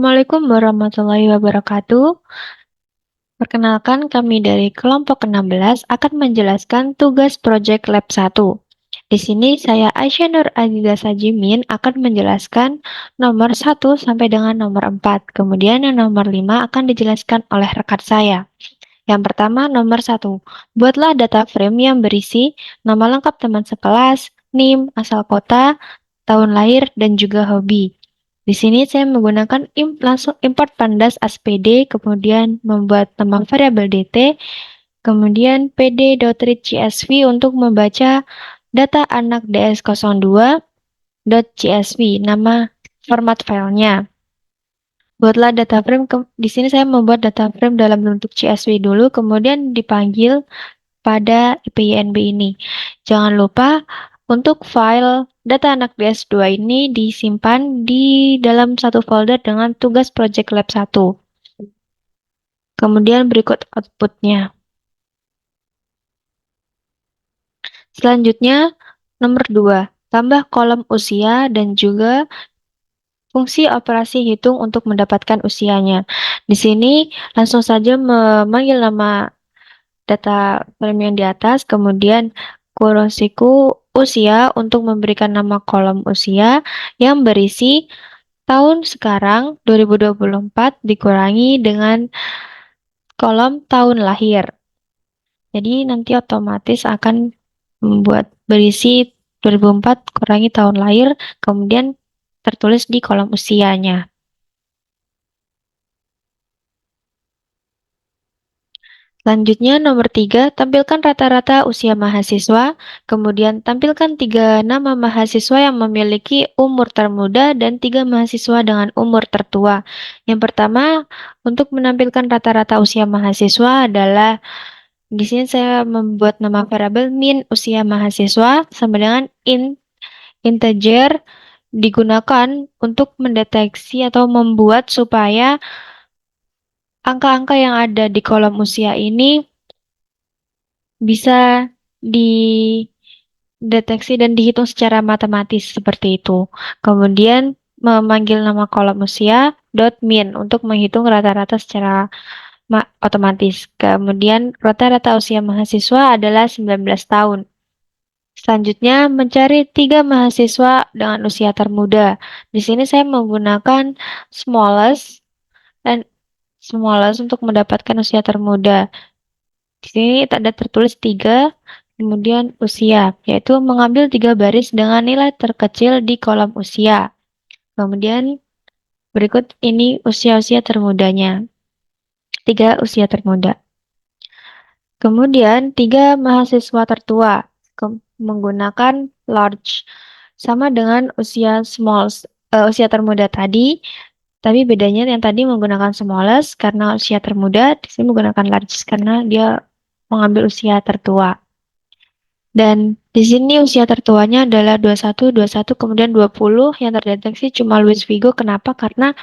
Assalamualaikum warahmatullahi wabarakatuh. Perkenalkan, kami dari kelompok 16 akan menjelaskan tugas proyek Lab 1. Di sini saya Aisyah Nur Aziza Sajimin akan menjelaskan nomor 1 sampai dengan nomor 4. Kemudian yang nomor 5 akan dijelaskan oleh rekan saya. Yang pertama, nomor 1. Buatlah data frame yang berisi nama lengkap teman sekelas, NIM, asal kota, tahun lahir, dan juga hobi. Di sini saya menggunakan langsung import pandas ASPD, kemudian membuat nama variabel dt, kemudian pd.readcsv untuk membaca data anak ds02.csv, nama format filenya. Buatlah data frame, di sini saya membuat data frame dalam bentuk CSV dulu, kemudian dipanggil pada IPYNB ini. Jangan lupa untuk file data anak DS2 ini disimpan di dalam satu folder dengan tugas Project Lab 1. Kemudian berikut outputnya. Selanjutnya, nomor 2, tambah kolom usia dan juga fungsi operasi hitung untuk mendapatkan usianya. Di sini langsung saja memanggil nama data frame yang di atas, kemudian kurung siku usia untuk memberikan nama kolom usia yang berisi tahun sekarang 2024 dikurangi dengan kolom tahun lahir. Jadi nanti otomatis akan membuat berisi 2004 kurangi tahun lahir, kemudian tertulis di kolom usianya. Selanjutnya nomor 3, tampilkan rata-rata usia mahasiswa, kemudian tampilkan 3 nama mahasiswa yang memiliki umur termuda dan 3 mahasiswa dengan umur tertua. Yang pertama, untuk menampilkan rata-rata usia mahasiswa adalah, di sini saya membuat nama variabel min usia mahasiswa sama dengan integer digunakan untuk mendeteksi atau membuat supaya angka-angka yang ada di kolom usia ini bisa dideteksi dan dihitung secara matematis seperti itu. Kemudian memanggil nama kolom usia .min untuk menghitung rata-rata secara otomatis. Kemudian rata-rata usia mahasiswa adalah 19 tahun. Selanjutnya mencari 3 mahasiswa dengan usia termuda. Di sini saya menggunakan smallest dan smallest untuk mendapatkan usia termuda. Di sini ada tertulis 3, kemudian usia, yaitu mengambil 3 baris dengan nilai terkecil di kolom usia. Kemudian berikut ini usia-usia termudanya. 3 usia termuda. Kemudian 3 mahasiswa tertua menggunakan large sama dengan usia usia termuda tadi, tapi bedanya yang tadi menggunakan smallest karena usia termuda, di sini menggunakan large karena dia mengambil usia tertua. Dan di sini usia tertuanya adalah 21, 21, kemudian 20 yang terdeteksi cuma Luis Vigo. Kenapa? Karena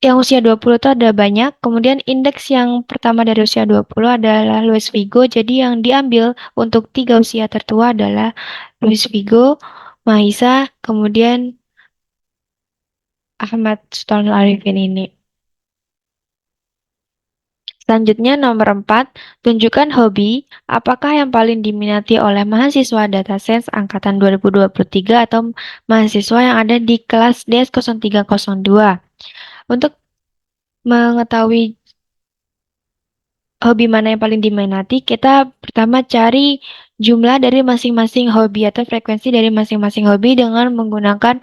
yang usia 20 itu ada banyak, kemudian indeks yang pertama dari usia 20 adalah Luis Vigo, jadi yang diambil untuk 3 usia tertua adalah Luis Vigo, Mahisa, kemudian Ahmad Sultan Arifin ini. Selanjutnya nomor 4, tunjukkan hobi, apakah yang paling diminati oleh mahasiswa data science angkatan 2023 atau mahasiswa yang ada di kelas DS0302. Untuk mengetahui hobi mana yang paling diminati, kita pertama cari jumlah dari masing-masing hobi atau frekuensi dari masing-masing hobi dengan menggunakan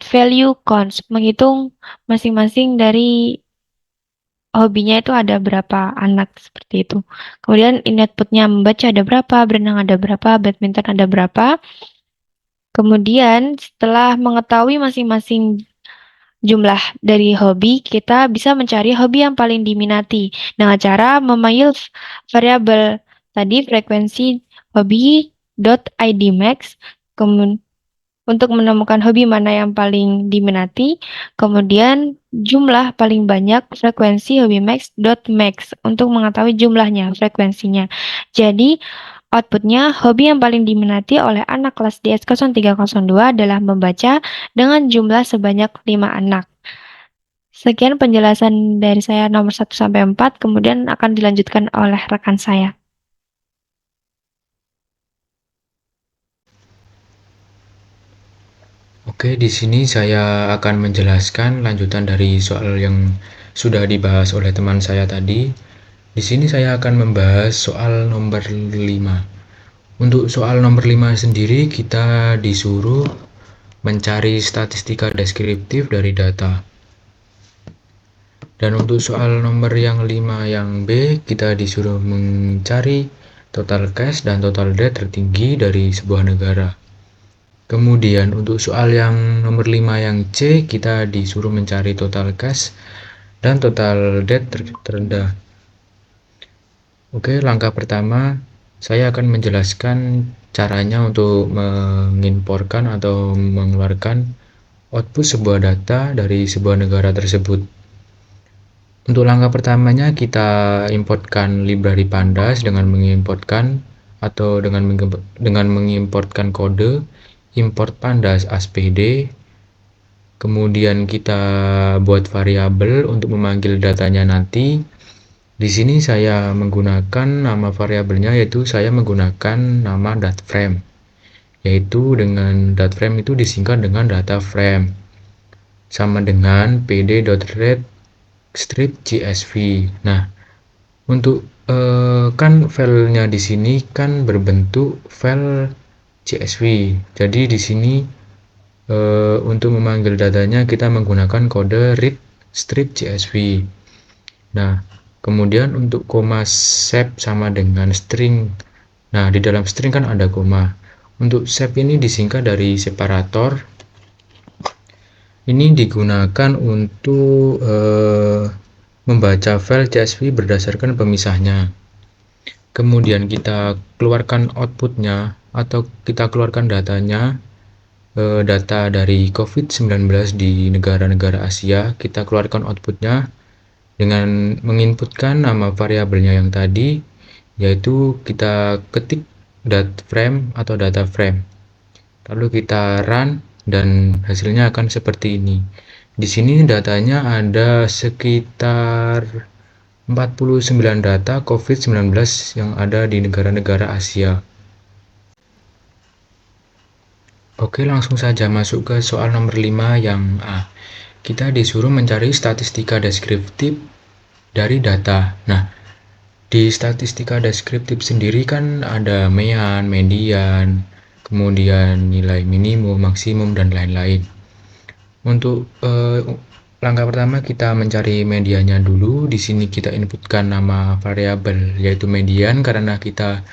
.value const, menghitung masing-masing dari hobinya itu ada berapa anak seperti itu. Kemudian inputnya membaca ada berapa, berenang ada berapa, badminton ada berapa. Kemudian setelah mengetahui masing-masing jumlah dari hobi, kita bisa mencari hobi yang paling diminati dengan cara memanggil variabel tadi frekuensi hobi.idmax untuk menemukan hobi mana yang paling diminati, kemudian jumlah paling banyak frekuensi hobi max untuk mengetahui jumlahnya, frekuensinya. Jadi outputnya, hobi yang paling diminati oleh anak kelas DS0302 adalah membaca dengan jumlah sebanyak 5 anak. Sekian penjelasan dari saya nomor 1 sampai 4, kemudian akan dilanjutkan oleh rekan saya. Oke, di sini saya akan menjelaskan lanjutan dari soal yang sudah dibahas oleh teman saya tadi. Di sini saya akan membahas soal nomor 5. Untuk soal nomor 5 sendiri kita disuruh mencari statistika deskriptif dari data. Dan untuk soal nomor yang 5 yang B, kita disuruh mencari total cash dan total debt tertinggi dari sebuah negara. Kemudian untuk soal yang nomor 5 yang C, kita disuruh mencari total cash dan total debt terendah. Oke, langkah pertama saya akan menjelaskan caranya untuk mengimporkan atau mengeluarkan output sebuah data dari sebuah negara tersebut. Untuk langkah pertamanya kita importkan library pandas dengan mengimportkan atau dengan mengimportkan kode import pandas aspd. Kemudian kita buat variabel untuk memanggil datanya nanti. Di sini saya menggunakan nama variabelnya, yaitu saya menggunakan nama dataframe, yaitu dengan dataframe itu disingkat dengan data frame, sama dengan pd.read strip csv. Nah, untuk kan filenya di sini kan berbentuk file csv. Jadi di sini untuk memanggil datanya kita menggunakan kode read strip csv. Nah, kemudian untuk koma sep sama dengan string. Nah, di dalam string kan ada koma. Untuk sep ini disingkat dari separator. Ini digunakan untuk membaca file CSV berdasarkan pemisahnya. Kemudian kita keluarkan outputnya atau kita keluarkan datanya, data dari COVID-19 di negara-negara Asia. Kita keluarkan outputnya dengan menginputkan nama variabelnya yang tadi, yaitu kita ketik dataframe atau data frame. Lalu kita run dan hasilnya akan seperti ini. Di sini datanya ada sekitar 49 data COVID-19 yang ada di negara-negara Asia. Oke, langsung saja masuk ke soal nomor 5 yang A. Kita disuruh mencari statistika deskriptif dari data. Nah, di statistika deskriptif sendiri kan ada mean, median, kemudian nilai minimum, maksimum, dan lain-lain. Untuk langkah pertama kita mencari mediannya dulu. Di sini kita inputkan nama variabel yaitu median karena kita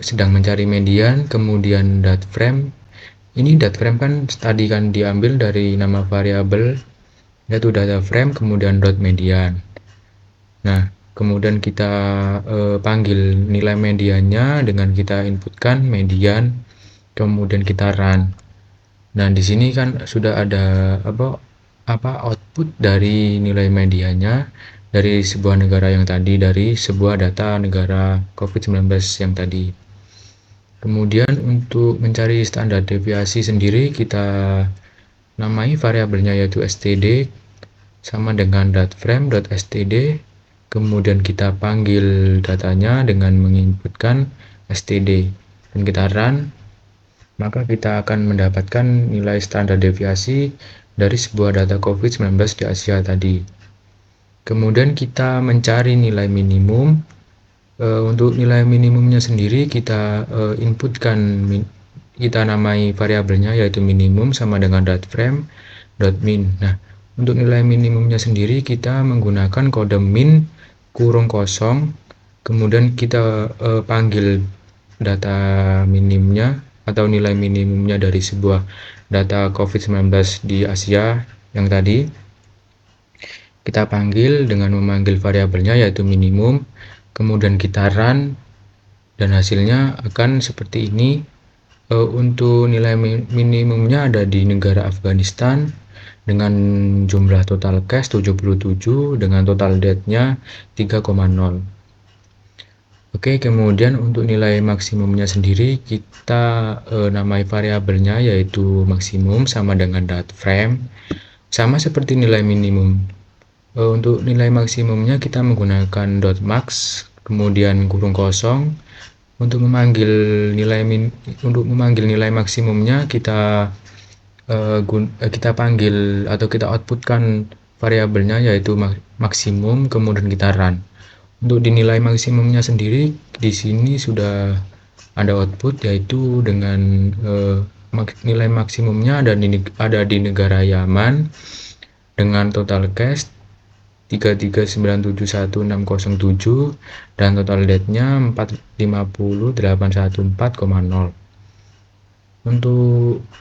sedang mencari median. Kemudian dataframe. Ini dataframe kan tadi kan diambil dari nama variabel yaitu dataframe kemudian dot median. Nah, kemudian kita panggil nilai mediannya dengan kita inputkan median, kemudian kita run. Nah, di sini kan sudah ada output dari nilai mediannya dari sebuah negara yang tadi, dari sebuah data negara COVID-19 yang tadi. Kemudian untuk mencari standar deviasi sendiri kita namai variabelnya yaitu std sama dengan dataframe.std. Kemudian kita panggil datanya dengan menginputkan std dan kita run, maka kita akan mendapatkan nilai standar deviasi dari sebuah data COVID-19 di Asia tadi. Kemudian kita mencari nilai minimum. Untuk nilai minimumnya sendiri kita inputkan, kita namai variabelnya yaitu minimum sama dengan dataframe.min. Nah, untuk nilai minimumnya sendiri kita menggunakan kode min kurung kosong, kemudian kita panggil data minimumnya atau nilai minimumnya dari sebuah data COVID-19 di Asia yang tadi. Kita panggil dengan memanggil variabelnya yaitu minimum, kemudian kita run dan hasilnya akan seperti ini. Untuk nilai minimumnya ada di negara Afghanistan dengan jumlah total cash 77 dengan total debt-nya 3,0. Oke, kemudian untuk nilai maksimumnya sendiri kita namai variabelnya yaitu maksimum sama dengan dataframe. Sama seperti nilai minimum. Untuk nilai maksimumnya kita menggunakan .max, kemudian kurung kosong. Untuk memanggil nilai maksimumnya kita panggil atau kita outputkan variabelnya yaitu maksimum, kemudian kita run. Untuk dinilai maksimumnya sendiri di sini sudah ada output yaitu dengan nilai maksimumnya ada di negara Yaman dengan total cache 33971.607 dan total date-nya 450.814,0.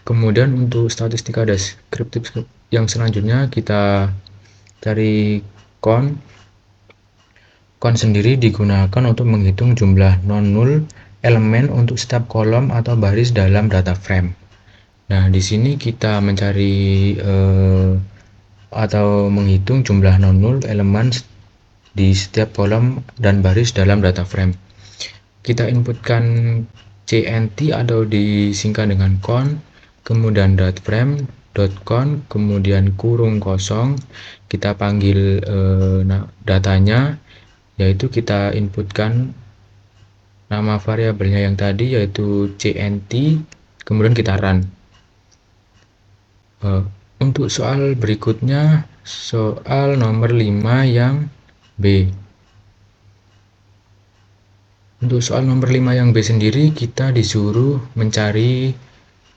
Kemudian untuk statistika deskriptif yang selanjutnya kita cari count. Count sendiri digunakan untuk menghitung jumlah non-null elemen untuk setiap kolom atau baris dalam data frame. Nah, di sini kita mencari atau menghitung jumlah non-null elemen di setiap kolom dan baris dalam data frame. Kita inputkan cnt atau disingkat dengan count, kemudian .frame.count, kemudian kurung kosong, kita panggil datanya, yaitu kita inputkan nama variabelnya yang tadi yaitu cnt, kemudian kita run. Untuk soal berikutnya, soal nomor 5 yang B. Untuk soal nomor 5 yang B sendiri, kita disuruh mencari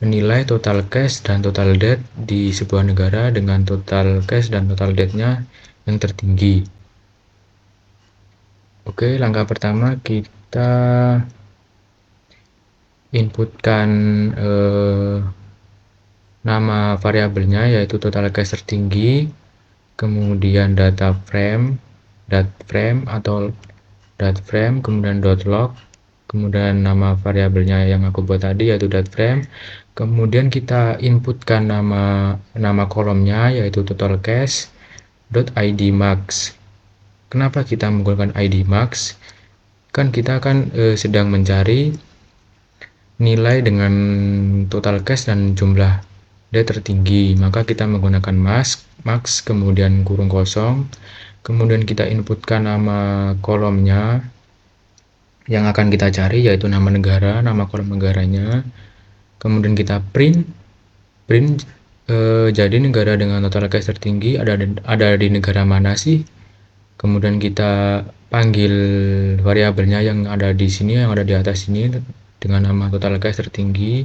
nilai total cache dan total date di sebuah negara dengan total cache dan total date-nya yang tertinggi. Oke, langkah pertama kita inputkan nama variabelnya yaitu total cache tertinggi, kemudian data frame, atau .frame, kemudian .log, kemudian nama variabelnya yang aku buat tadi yaitu .frame, kemudian kita inputkan nama kolomnya yaitu total cache .id max. Kenapa kita menggunakan id max? Kan kita sedang mencari nilai dengan total cache dan jumlah date tertinggi, maka kita menggunakan max, kemudian kurung kosong, kemudian kita inputkan nama kolomnya yang akan kita cari yaitu nama negara, nama kolom negaranya, kemudian kita print jadi negara dengan total cache tertinggi ada di negara mana sih, kemudian kita panggil variabelnya yang ada di sini, yang ada di atas sini dengan nama total cache tertinggi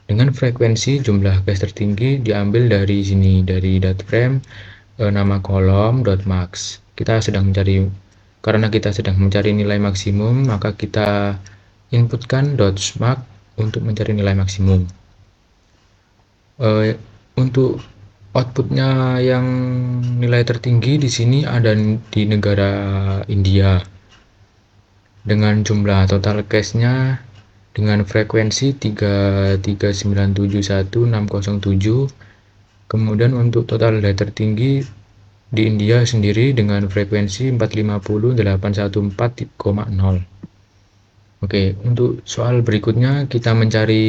dengan frekuensi jumlah cache tertinggi diambil dari sini, dari .frame, nama kolom .max. Karena kita sedang mencari nilai maksimum, maka kita inputkan .max untuk mencari nilai maksimum. Untuk outputnya yang nilai tertinggi di sini ada di negara India dengan jumlah total cache-nya dengan frekuensi 33971.607. Kemudian untuk total date tertinggi di India sendiri dengan frekuensi 450.814,0. Oke, untuk soal berikutnya kita mencari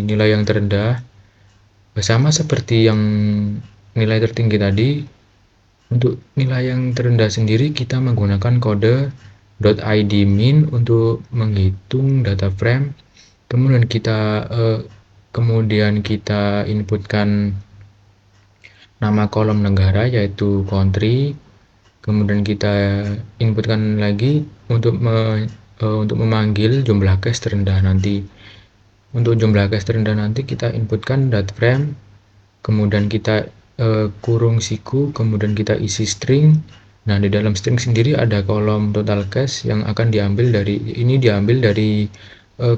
nilai yang terendah. Sama seperti yang nilai tertinggi tadi, untuk nilai yang terendah sendiri kita menggunakan kode .id min untuk menghitung data frame, kemudian kita inputkan nama kolom negara yaitu country, kemudian kita inputkan lagi untuk memanggil jumlah cache terendah nanti. Untuk jumlah cache terendah nanti kita inputkan .frame, kemudian kita kurung siku, kemudian kita isi string. Nah, di dalam string sendiri ada kolom total cache yang akan diambil dari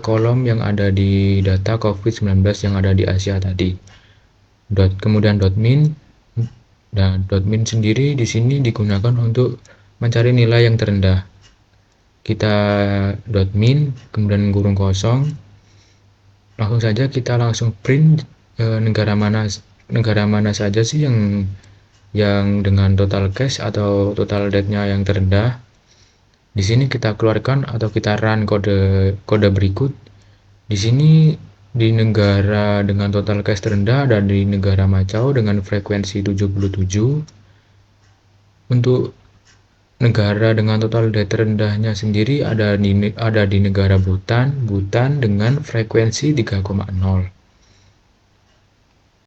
kolom yang ada di data COVID-19 yang ada di Asia tadi. Kemudian .min. Nah, .min sendiri di sini digunakan untuk mencari nilai yang terendah. Kita .min, kemudian kurung kosong. Langsung saja kita langsung print negara mana saja sih yang dengan total cache atau total date-nya yang terendah. Di sini kita keluarkan atau kita run kode berikut. Di sini Di negara dengan total cash terendah ada di negara Macau dengan frekuensi 77. Untuk negara dengan total debt terendahnya sendiri ada di negara Bhutan dengan frekuensi 3,0.